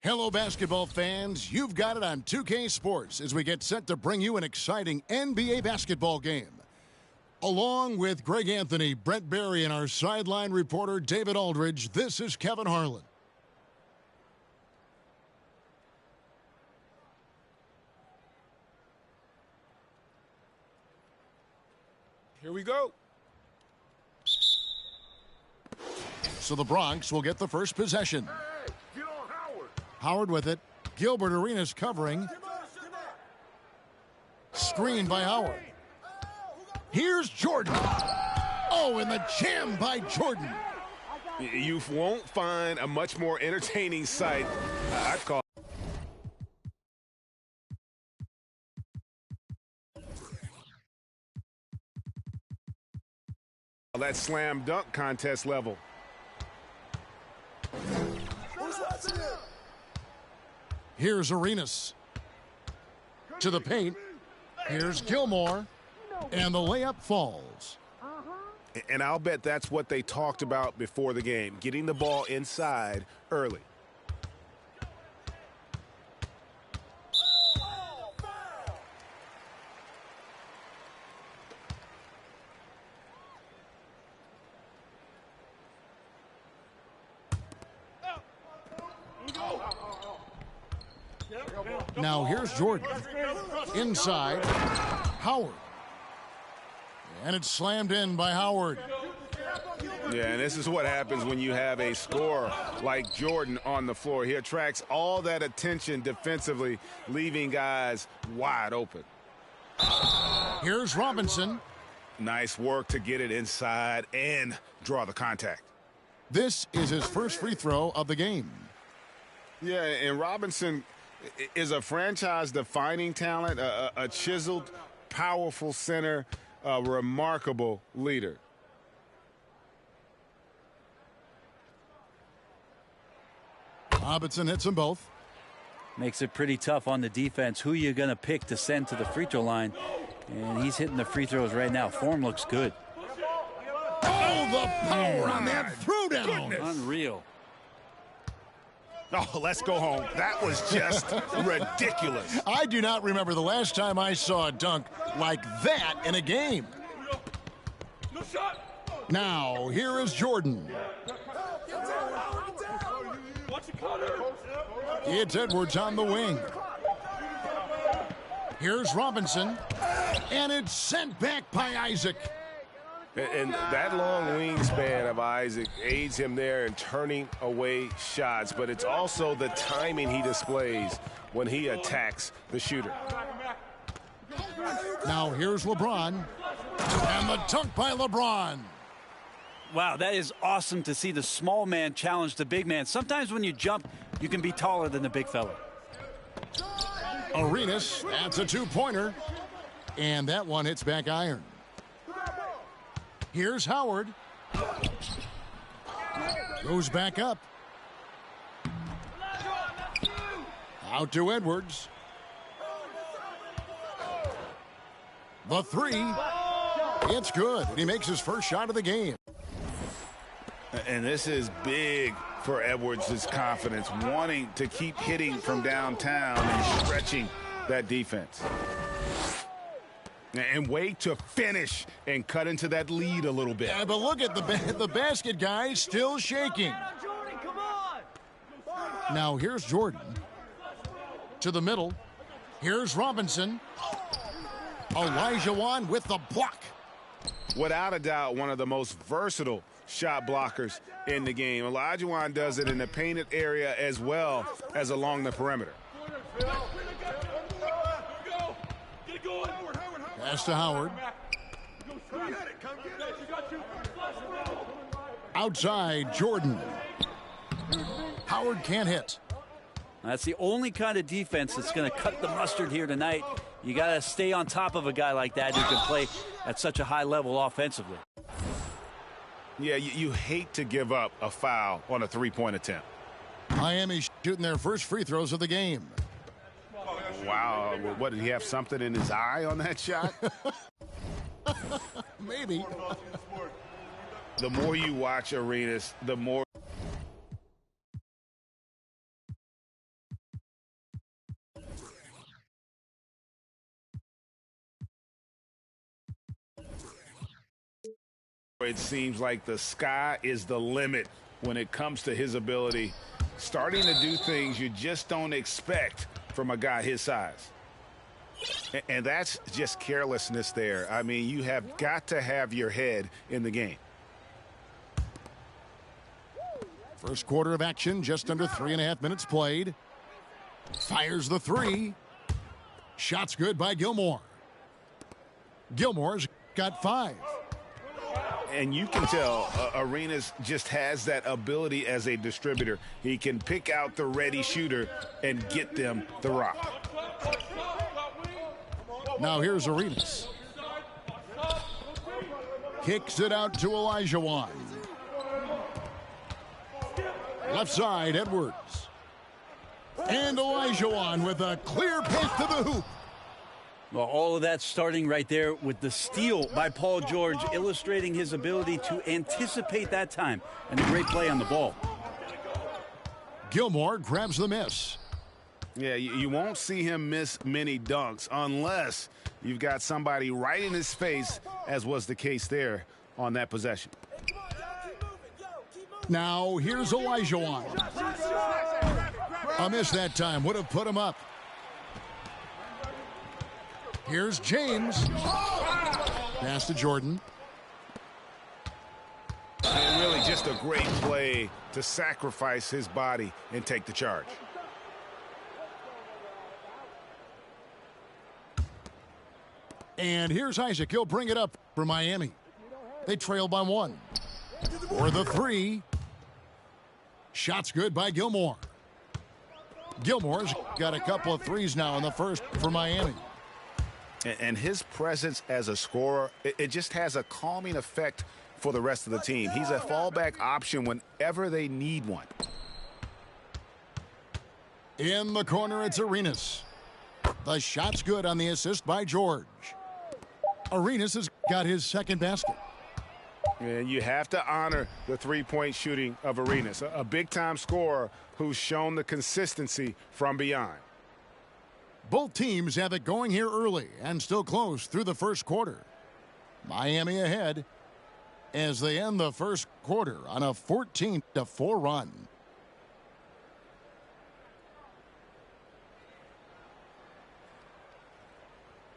Hello, basketball fans. You've got it on 2K Sports as we get set to bring you an exciting NBA basketball game. Along with Greg Anthony, Brent Barry, and our sideline reporter, David Aldridge, this is Kevin Harlan. Here we go. So the Bronx will get the first possession. Hey, get on Howard. Howard with it. Gilbert Arenas covering. Screen by Howard. Here's Jordan. Oh, and the jam by Jordan. You won't find a much more entertaining sight. I'd call that slam dunk contest level. Here's Arenas. To the paint. Here's Gilmore. And the layup falls. And I'll bet that's what they talked about before the game, getting the ball inside early. Now here's Jordan. Inside. Howard. And it's slammed in by Howard. Yeah, and this is what happens when you have a scorer like Jordan on the floor. He attracts all that attention defensively, leaving guys wide open. Here's Robinson. Nice work to get it inside and draw the contact. This is his first free throw of the game. Yeah, and Robinson is a franchise-defining talent, a chiseled, powerful center, a remarkable leader. Robinson hits them both. Makes it pretty tough on the defense. Who you going to pick to send to the free throw line? And he's hitting the free throws right now. Form looks good. Oh, the power on that throwdown. Unreal. Oh, let's go home. That was just ridiculous. I do not remember the last time I saw a dunk like that in a game. Now, here is Jordan. It's Edwards on the wing. Here's Robinson. And it's sent back by Isaac. And that long wingspan of Isaac aids him there in turning away shots, but it's also the timing he displays when he attacks the shooter. Now here's LeBron. And the dunk by LeBron. Wow, that is awesome to see the small man challenge the big man. Sometimes when you jump, you can be taller than the big fella. Arenas, that's a two-pointer. And that one hits back iron. Here's Howard. Goes back up. Out to Edwards. The three. It's good. And he makes his first shot of the game. And this is big for Edwards' confidence, wanting to keep hitting from downtown and stretching that defense. And wait to finish and cut into that lead a little bit. Yeah, but look at the basket guy still shaking. Now here's Jordan. To the middle. Here's Robinson. Olajuwon with the block. Without a doubt, one of the most versatile shot blockers in the game. Olajuwon does it in the painted area as well as along the perimeter. Pass to Howard. Outside, Jordan. Howard can't hit. That's the only kind of defense that's going to cut the mustard here tonight. You got to stay on top of a guy like that who can play at such a high level offensively. Yeah, you hate to give up a foul on a three-point attempt. Miami shooting their first free throws of the game. Wow, what, did he have something in his eye on that shot? Maybe. The more you watch Arenas, the more It seems like the sky is the limit when it comes to his ability. Starting to do things you just don't expect from a guy his size. And that's just carelessness there. I mean, you have got to have your head in the game. First quarter of action, just under 3.5 minutes played. Fires the three. Shot's good by Gilmore. Gilmore's got 5. And you can tell Arenas just has that ability as a distributor. He can pick out the ready shooter and get them the rock. Now here's Arenas. Kicks it out to Olajuwon. Left side, Edwards. And Olajuwon with a clear path to the hoop. Well, all of that starting right there with the steal by Paul George, illustrating his ability to anticipate that time, and a great play on the ball. Gilmore grabs the miss. Yeah, you won't see him miss many dunks unless you've got somebody right in his face, as was the case there on that possession. Now here's Olajuwon. A miss that time would have put him up. Here's James. Pass to Jordan. And really just a great play to sacrifice his body and take the charge. And here's Isaac. He'll bring it up for Miami. They trail by 1. For the three. Shot's good by Gilmore. Gilmore's got a couple of threes now in the first for Miami. And his presence as a scorer, it just has a calming effect for the rest of the team. He's a fallback option whenever they need one. In the corner, it's Arenas. The shot's good on the assist by George. Arenas has got his second basket. And you have to honor the three-point shooting of Arenas, a big-time scorer who's shown the consistency from beyond. Both teams have it going here early and still close through the first quarter. Miami ahead as they end the first quarter on a 14-4 run.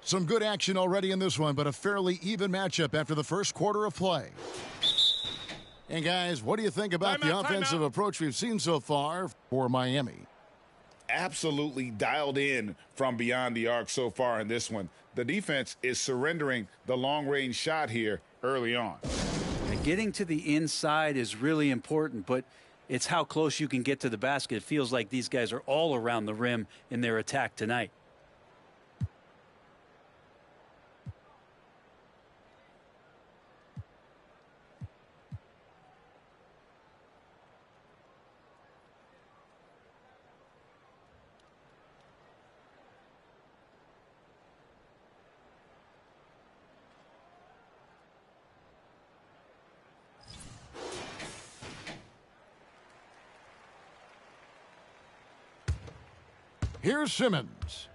Some good action already in this one, but a fairly even matchup after the first quarter of play. And guys, what do you think about the offensive approach we've seen so far for Miami? Absolutely dialed in from beyond the arc so far in this one. The defense is surrendering the long-range shot here early on. And getting to the inside is really important, but it's how close you can get to the basket. It feels like these guys are all around the rim in their attack tonight. Here's Simmons.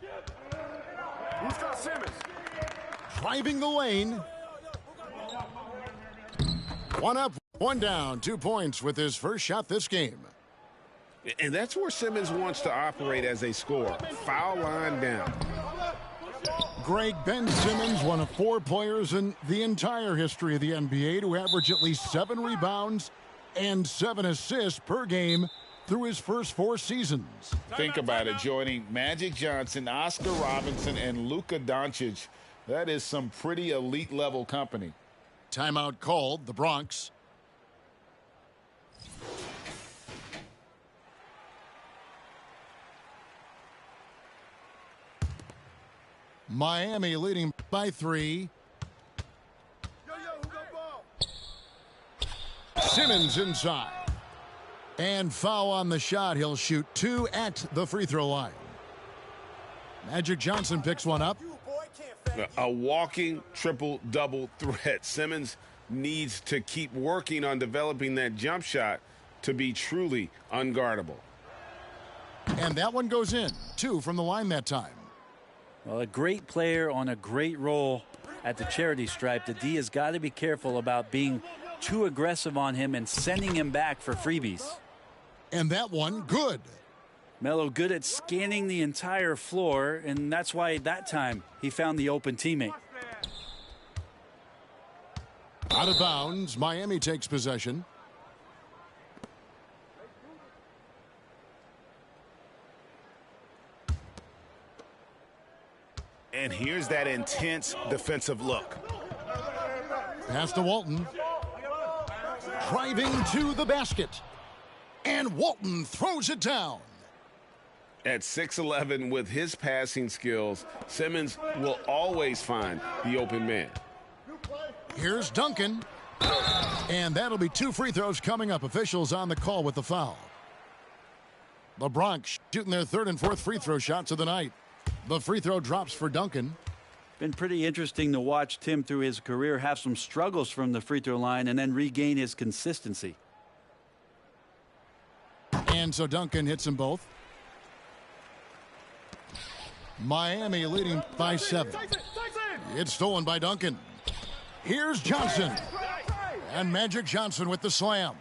Who's got Simmons? Driving the lane. One up, one down, 2 points with his first shot this game. And that's where Simmons wants to operate as a scorer. Foul line down. Greg, Ben Simmons, one of 4 players in the entire history of the NBA to average at least 7 rebounds and 7 assists per game through his first 4 seasons. Think about it, joining Magic Johnson, Oscar Robinson, and Luka Doncic. That is some pretty elite level company. Timeout called, the Bronx. Miami leading by 3. Simmons inside. And foul on the shot. He'll shoot 2 at the free throw line. Magic Johnson picks one up. A walking triple-double threat. Simmons needs to keep working on developing that jump shot to be truly unguardable. And that one goes in. 2 from the line that time. Well, a great player on a great role at the charity stripe, the D has got to be careful about being too aggressive on him and sending him back for freebies. And that one, good. Melo good at scanning the entire floor, and that's why that time he found the open teammate. Out of bounds, Miami takes possession. And here's that intense defensive look. Pass to Walton. Driving to the basket. And Walton throws it down. At 6'11", with his passing skills, Simmons will always find the open man. Here's Duncan. And that'll be 2 free throws coming up. Officials on the call with the foul. The Bronx shooting their 3rd and 4th free throw shots of the night. The free throw drops for Duncan. Been pretty interesting to watch Tim through his career have some struggles from the free throw line and then regain his consistency. And so Duncan hits them both. Miami leading by 7. It's stolen by Duncan. Here's Johnson. And Magic Johnson with the slam.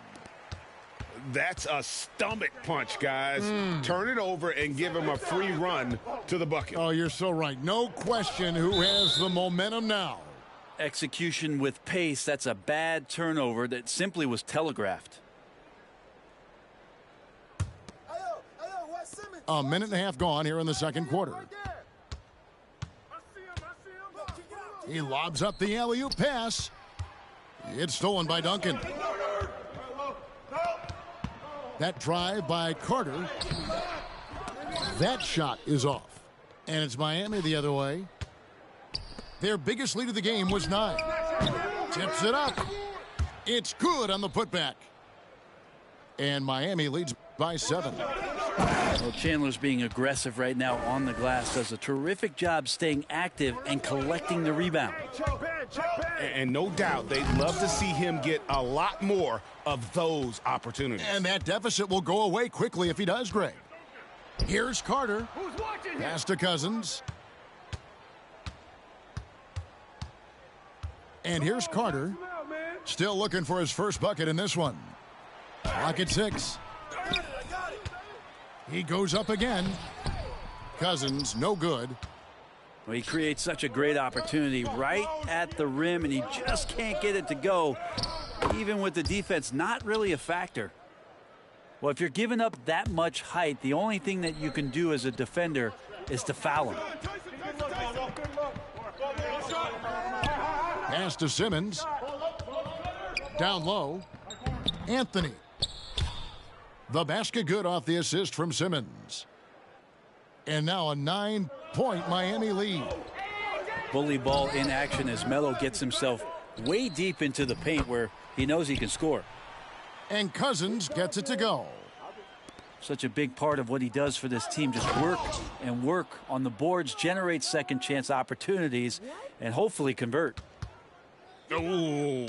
That's a stomach punch, guys. Turn it over and give him a free run to the bucket. Oh, you're so right. No question who has the momentum now. Execution with pace. That's a bad turnover that simply was telegraphed. A minute and a half gone here in the second quarter. He lobs up the alley-oop pass. It's stolen by Duncan. That drive by Carter. That shot is off. And it's Miami the other way. Their biggest lead of the game was 9. Tips it up. It's good on the putback. And Miami leads by 7. Well, Chandler's being aggressive right now on the glass. Does a terrific job staying active and collecting the rebound. And no doubt they'd love to see him get a lot more of those opportunities. And that deficit will go away quickly if he does, Greg. Here's Carter. Pass to Cousins. And here's Carter. Still looking for his first bucket in this one. Clock at 6. He goes up again. Cousins, no good. Well, he creates such a great opportunity right at the rim, and he just can't get it to go, even with the defense not really a factor. Well, if you're giving up that much height, the only thing that you can do as a defender is to foul him. Pass to Simmons. Down low. Anthony. The basket good off the assist from Simmons. And now a 9-point Miami lead. Bully ball in action as Melo gets himself way deep into the paint where he knows he can score. And Cousins gets it to go. Such a big part of what he does for this team. Just work and work on the boards, generate second chance opportunities, and hopefully convert. Oh,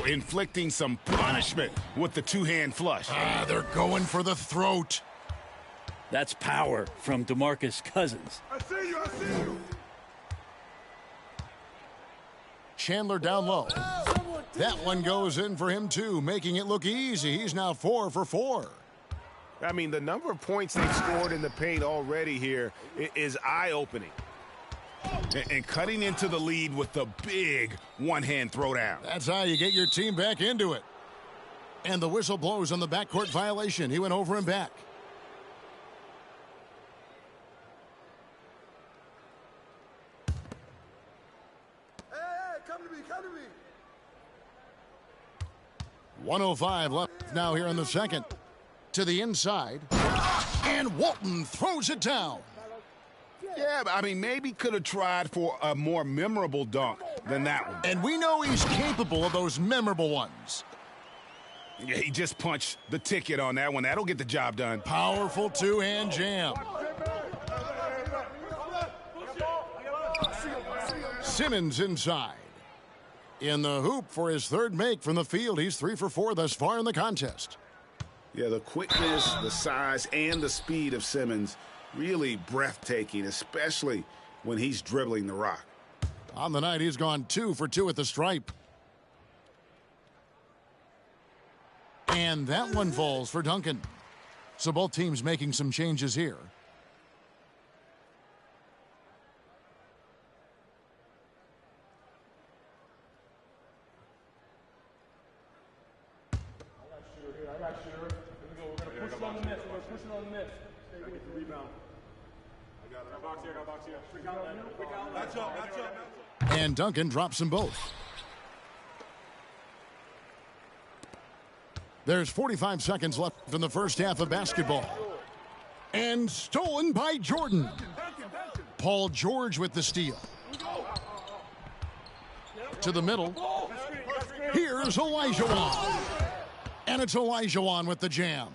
inflicting some punishment with the two-hand flush. They're going for the throat. That's power from DeMarcus Cousins. I see you. Chandler down low. That one goes in for him too, making it look easy. He's now 4 for 4. I mean, the number of points they've scored in the paint already here is eye-opening. And cutting into the lead with the big one-hand throwdown. That's how you get your team back into it. And the whistle blows on the backcourt violation. He went over and back. Hey, come to me. 1:05 left now here in the second. To the inside. And Walton throws it down. Yeah, but I mean, maybe could have tried for a more memorable dunk than that one. And we know he's capable of those memorable ones. Yeah, he just punched the ticket on that one. That'll get the job done. Powerful two-hand jam. Simmons inside. In the hoop for his third make from the field. He's 3 for 4 thus far in the contest. Yeah, the quickness, the size, and the speed of Simmons really breathtaking, especially when he's dribbling the rock. On the night, he's gone 2 for 2 at the stripe. And that one falls for Duncan. So both teams making some changes here. And Duncan drops them both. There's 45 seconds left in the first half of basketball. And stolen by Jordan. Paul George with the steal. To the middle. Here's Olajuwon. And it's Olajuwon with the jam.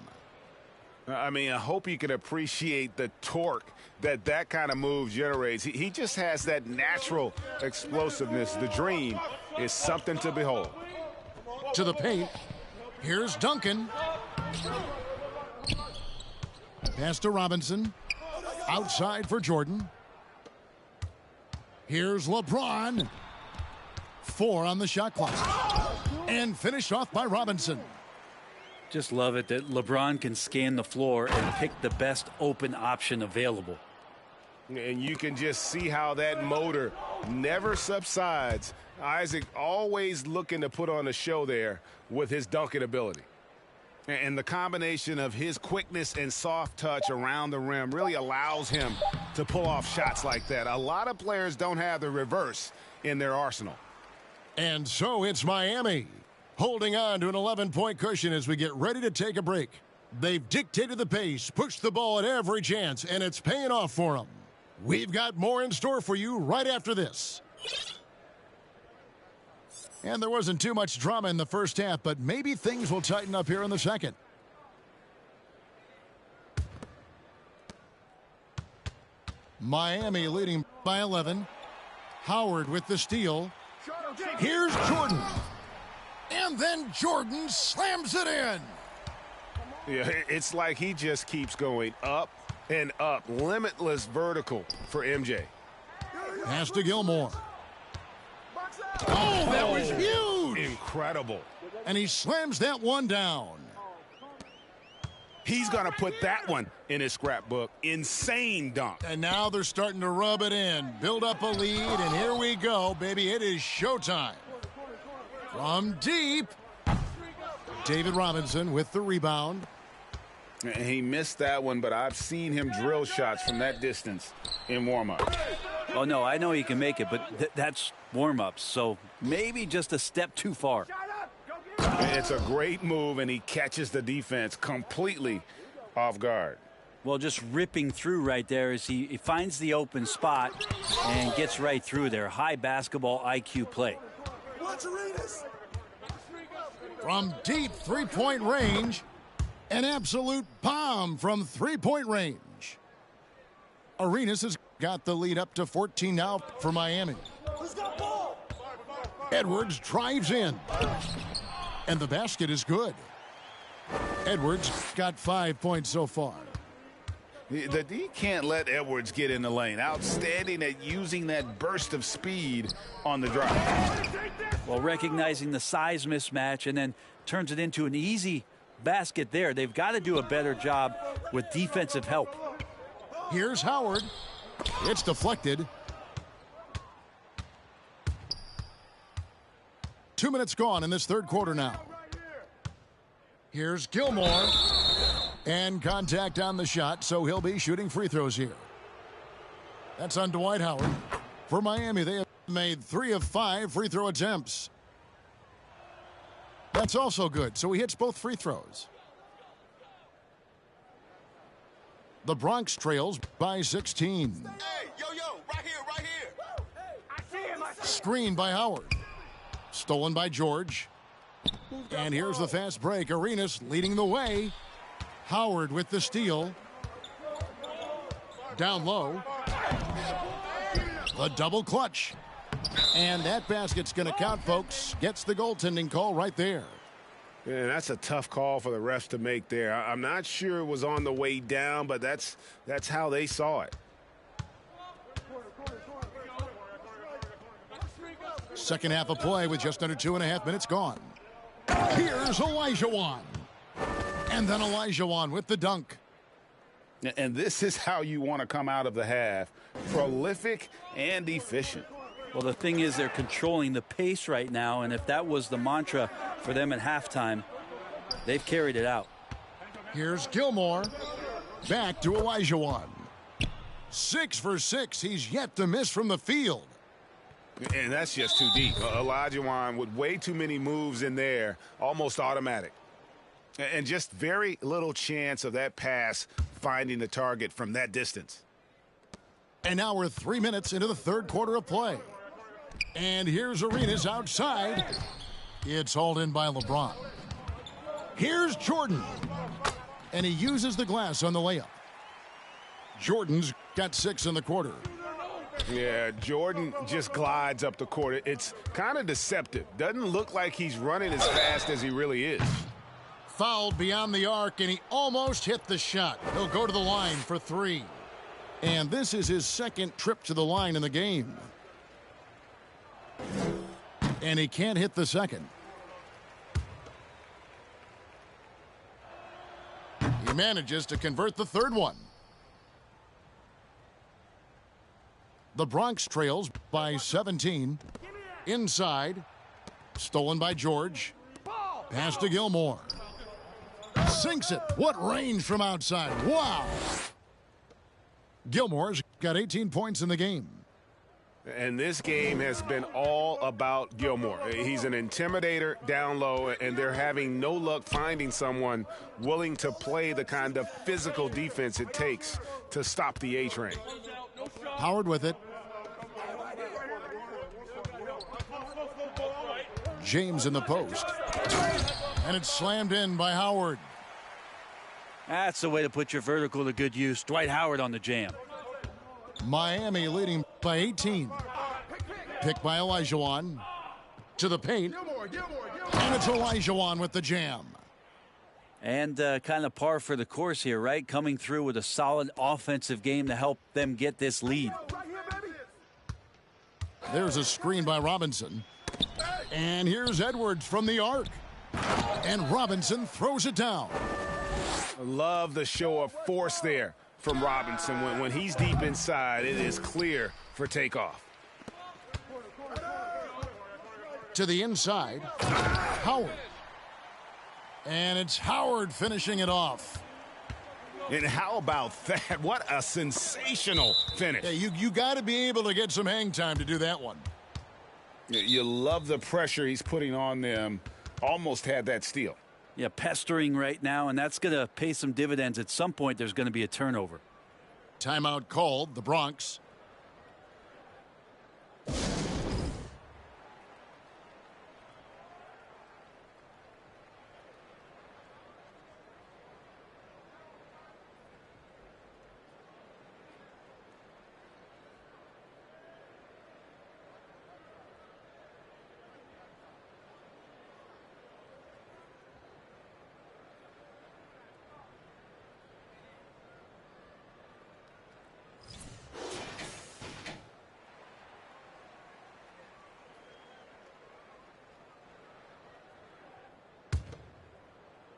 I mean, I hope you can appreciate the torque that kind of move generates. He just has that natural explosiveness. The dream is something to behold. To the paint. Here's Duncan. Pass to Robinson. Outside for Jordan. Here's LeBron. 4 on the shot clock. And finished off by Robinson. Just love it that LeBron can scan the floor and pick the best open option available. And you can just see how that motor never subsides. Isaac always looking to put on a show there with his dunking ability. And the combination of his quickness and soft touch around the rim really allows him to pull off shots like that. A lot of players don't have the reverse in their arsenal. And so it's Miami, holding on to an 11-point cushion as we get ready to take a break. They've dictated the pace, pushed the ball at every chance, and it's paying off for them. We've got more in store for you right after this. And there wasn't too much drama in the first half, but maybe things will tighten up here in the second. Miami leading by 11. Howard with the steal. Here's Jordan. And then Jordan slams it in. Yeah, it's like he just keeps going up and up. Limitless vertical for MJ. Pass to Gilmore. Oh, that was huge. Incredible. And he slams that one down. He's going to put that one in his scrapbook. Insane dunk. And now they're starting to rub it in. Build up a lead, and here we go, baby. It is showtime. From deep. David Robinson with the rebound. He missed that one, but I've seen him drill shots from that distance in warm-up. Oh, no, I know he can make it, but that's warm-ups, so maybe just a step too far. It's a great move, and he catches the defense completely off guard. Well, just ripping through right there as he finds the open spot and gets right through there. High basketball IQ play. From deep three-point range, an absolute bomb from three-point range. Arenas has got the lead up to 14 now for Miami. Edwards drives in. And the basket is good. Edwards got 5 points so far. The D can't let Edwards get in the lane. Outstanding at using that burst of speed on the drive. Well, recognizing the size mismatch and then turns it into an easy basket there. They've got to do a better job with defensive help. Here's Howard. It's deflected. 2 minutes gone in this third quarter now. Here's Gilmore. And contact on the shot, so he'll be shooting free throws here. That's on Dwight Howard. For Miami, they have made 3 of 5 free throw attempts. That's also good, so he hits both free throws. The Bronx trails by 16. Hey, yo, right here. I see him. Screen by Howard. Stolen by George. And here's the fast break. Arenas leading the way. Howard with the steal. Down low. The double clutch. And that basket's going to count, folks. Gets the goaltending call right there. Yeah, that's a tough call for the refs to make there. I'm not sure it was on the way down, but that's how they saw it. Second half of play with just under 2.5 minutes gone. Here's Olajuwon. And then Olajuwon with the dunk. And this is how you want to come out of the half. Prolific and efficient. Well, the thing is they're controlling the pace right now, and if that was the mantra for them at halftime, they've carried it out. Here's Gilmore. Back to Olajuwon. 6 for 6. He's yet to miss from the field. And that's just too deep. Olajuwon with way too many moves in there, almost automatic. And just very little chance of that pass finding the target from that distance. And now we're 3 minutes into the third quarter of play. And here's Arenas outside. It's hauled in by LeBron. Here's Jordan. And he uses the glass on the layup. Jordan's got 6 in the quarter. Yeah, Jordan just glides up the court. It's kind of deceptive. Doesn't look like he's running as fast as he really is. Fouled beyond the arc, and he almost hit the shot. He'll go to the line for 3. And this is his second trip to the line in the game. And he can't hit the second. He manages to convert the third one. The Bronx trails by 17. Inside. Stolen by George. Pass to Gilmore. Sinks it. What range from outside. Wow. Gilmore's got 18 points in the game. And this game has been all about Gilmore. He's an intimidator down low, and they're having no luck finding someone willing to play the kind of physical defense it takes to stop the A-train. Howard with it. James in the post. And it's slammed in by Howard. That's the way to put your vertical to good use. Dwight Howard on the jam. Miami leading by 18. Picked by Olajuwon. To the paint. And it's Olajuwon with the jam. And kind of par for the course here, right? Coming through with a solid offensive game to help them get this lead. There's a screen by Robinson. And here's Edwards from the arc. And Robinson throws it down. Love the show of force there from Robinson. When he's deep inside, it is clear for takeoff. To the inside, Howard. And it's Howard finishing it off. And how about that? What a sensational finish. Yeah, you got to be able to get some hang time to do that one. You love the pressure he's putting on them. Almost had that steal. Yeah, pestering right now, and that's going to pay some dividends. At some point, there's going to be a turnover. Timeout called, the Bronx.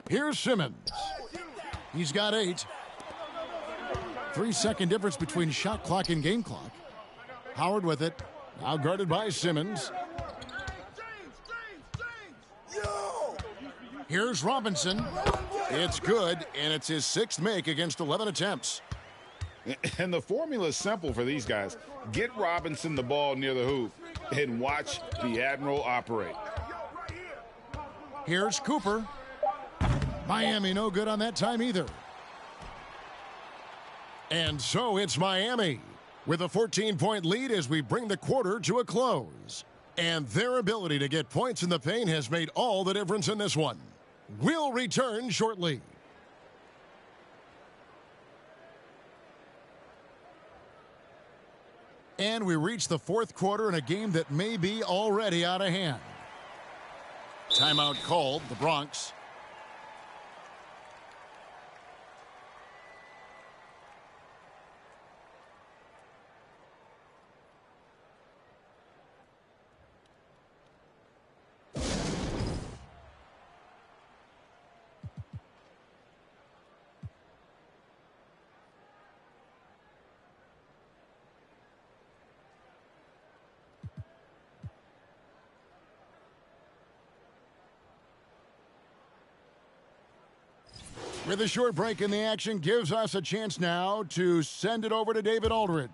Here's Simmons. He's got 8. 3-second difference between shot clock and game clock. Howard with it. Now guarded by Simmons. Here's Robinson. It's good, and it's his 6th make against 11 attempts. And the formula is simple for these guys. Get Robinson the ball near the hoop and watch the Admiral operate. Here's Cooper. Miami no good on that time either. And so it's Miami with a 14-point lead as we bring the quarter to a close. And their ability to get points in the paint has made all the difference in this one. We'll return shortly. And we reach the fourth quarter in a game that may be already out of hand. Timeout called, the Bronx. With a short break in the action, gives us a chance now to send it over to David Aldridge.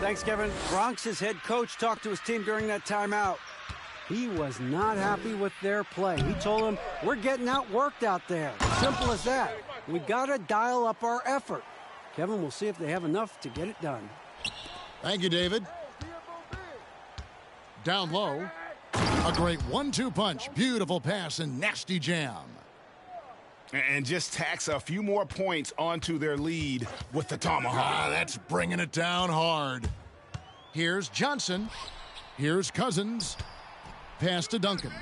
Thanks, Kevin. Bronx's head coach talked to his team during that timeout. He was not happy with their play. He told them, we're getting outworked out there. Simple as that. We got to dial up our effort. Kevin, we'll see if they have enough to get it done. Thank you, David. Down low. A great 1-2 punch. Beautiful pass and nasty jam. And just tacks a few more points onto their lead with the tomahawk. That's bringing it down hard. Here's Johnson. Here's Cousins. Pass to Duncan.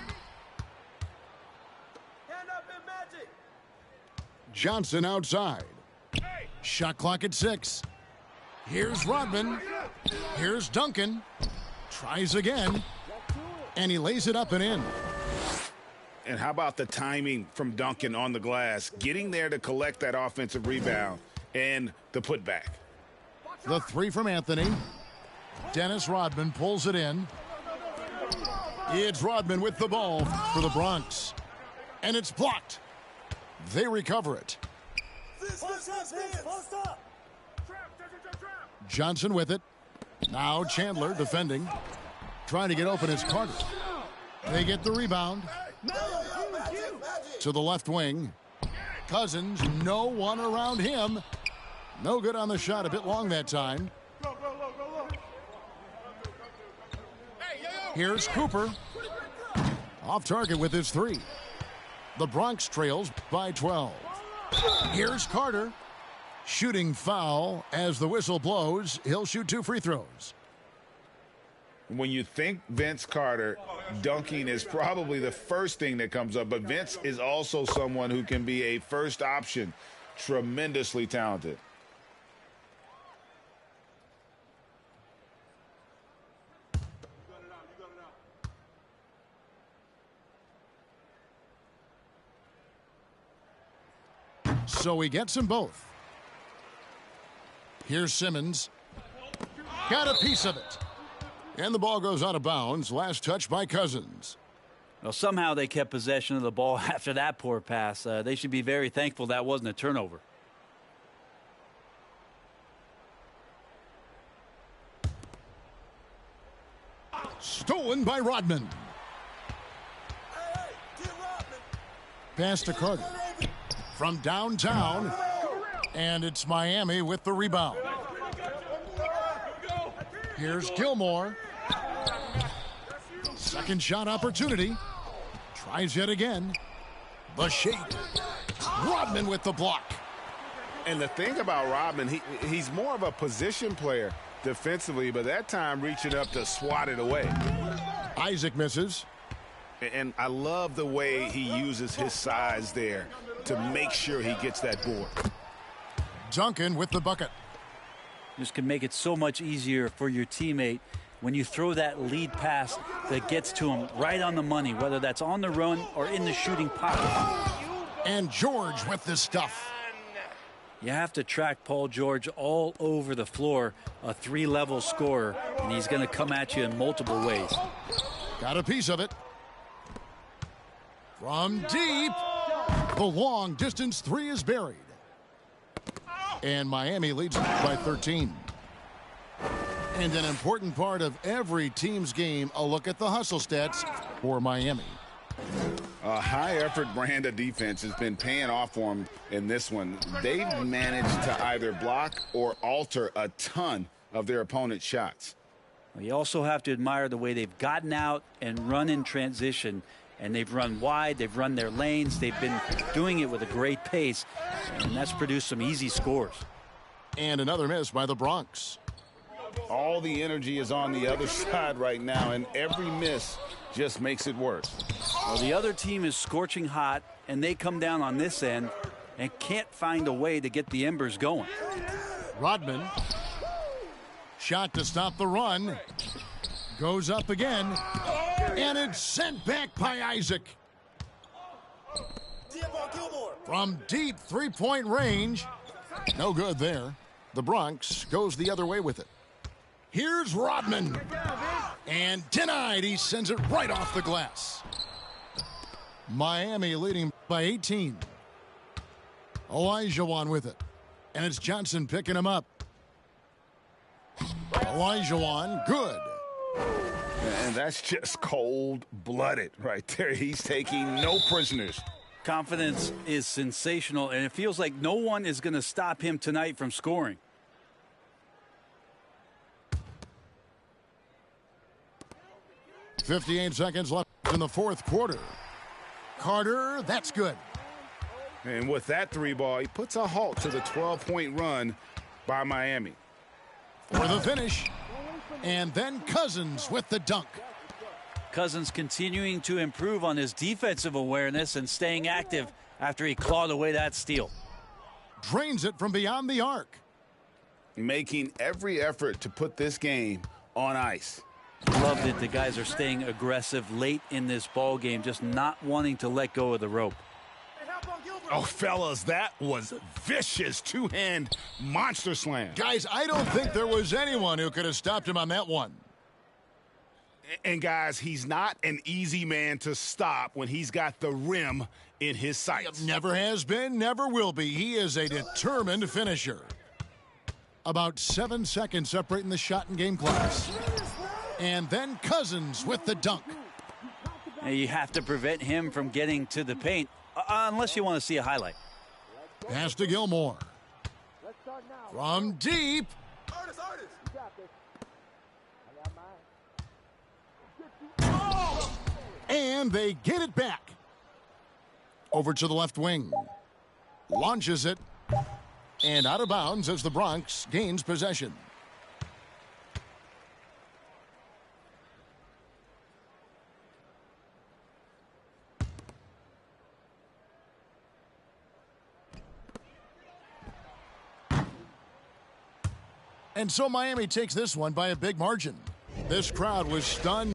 Johnson outside. Shot clock at 6. Here's Rodman. Here's Duncan. Tries again. And he lays it up and in. And how about the timing from Duncan on the glass, getting there to collect that offensive rebound and the putback. The 3 from Anthony. Dennis Rodman pulls it in. It's Rodman with the ball for the Bronx. And it's blocked. They recover it. Johnson with it. Now Chandler defending. Trying to get open is Carter. They get the rebound. To the left wing. Cousins, no one around him. No good on the shot, a bit long that time. Here's Cooper. Off target with his 3. The Bronx trails by 12. Here's Carter. Shooting foul as the whistle blows. He'll shoot 2 free throws. When you think Vince Carter, dunking is probably the first thing that comes up. But Vince is also someone who can be a first option. Tremendously talented. So he gets them both. Here's Simmons. Got a piece of it. And the ball goes out of bounds. Last touch by Cousins. Well, somehow they kept possession of the ball after that poor pass. They should be very thankful that wasn't a turnover. Stolen by Rodman. Pass to Carter. From downtown. And it's Miami with the rebound. Here's Gilmore. Second shot opportunity. Tries yet again. The shake. Rodman with the block. And the thing about Rodman, he's more of a position player defensively, but that time reaching up to swat it away. Isaac misses. And I love the way he uses his size there to make sure he gets that board. Duncan with the bucket. This can make it so much easier for your teammate when you throw that lead pass that gets to him right on the money, whether that's on the run or in the shooting pocket. And George with the stuff. You have to track Paul George all over the floor, a 3-level scorer, and he's going to come at you in multiple ways. Got a piece of it. From deep. The long distance 3 is buried. And Miami leads by 13. And an important part of every team's game, a look at the hustle stats for Miami. A high-effort brand of defense has been paying off for them in this one. They've managed to either block or alter a ton of their opponent's shots. You also have to admire the way they've gotten out and run in transition. And they've run wide, they've run their lanes, they've been doing it with a great pace, and that's produced some easy scores. And another miss by the Bronx. All the energy is on the other side right now, and every miss just makes it worse. Well, the other team is scorching hot, and they come down on this end and can't find a way to get the embers going. Rodman. Shot to stop the run. Goes up again. And it's sent back by Isaac. From deep 3-point range. No good there. The Bronx goes the other way with it. Here's Rodman. And denied. He sends it right off the glass. Miami leading by 18. Elijah with it. And it's Johnson picking him up. Elijah good. And that's just cold-blooded right there. He's taking no prisoners. Confidence is sensational, and it feels like no one is going to stop him tonight from scoring. .58 seconds left in the fourth quarter. Carter, that's good. And with that three ball, he puts a halt to the 12-point run by Miami. For the finish. And then Cousins with the dunk. Cousins continuing to improve on his defensive awareness and staying active after he clawed away that steal. Drains it from beyond the arc. Making every effort to put this game on ice. Loved it. The guys are staying aggressive late in this ball game, just not wanting to let go of the rope. Oh, fellas, that was vicious two-hand monster slam. Guys, I don't think there was anyone who could have stopped him on that one. And, guys, he's not an easy man to stop when he's got the rim in his sights. Never has been, never will be. He is a determined finisher. About 7 seconds separating the shot and game clocks. And then Cousins with the dunk. And you have to prevent him from getting to the paint, unless you want to see a highlight. Pass to Gilmore. From deep. And they get it back. Over to the left wing. Launches it. And out of bounds as the Bronx gains possession. And so Miami takes this one by a big margin. This crowd was stunned.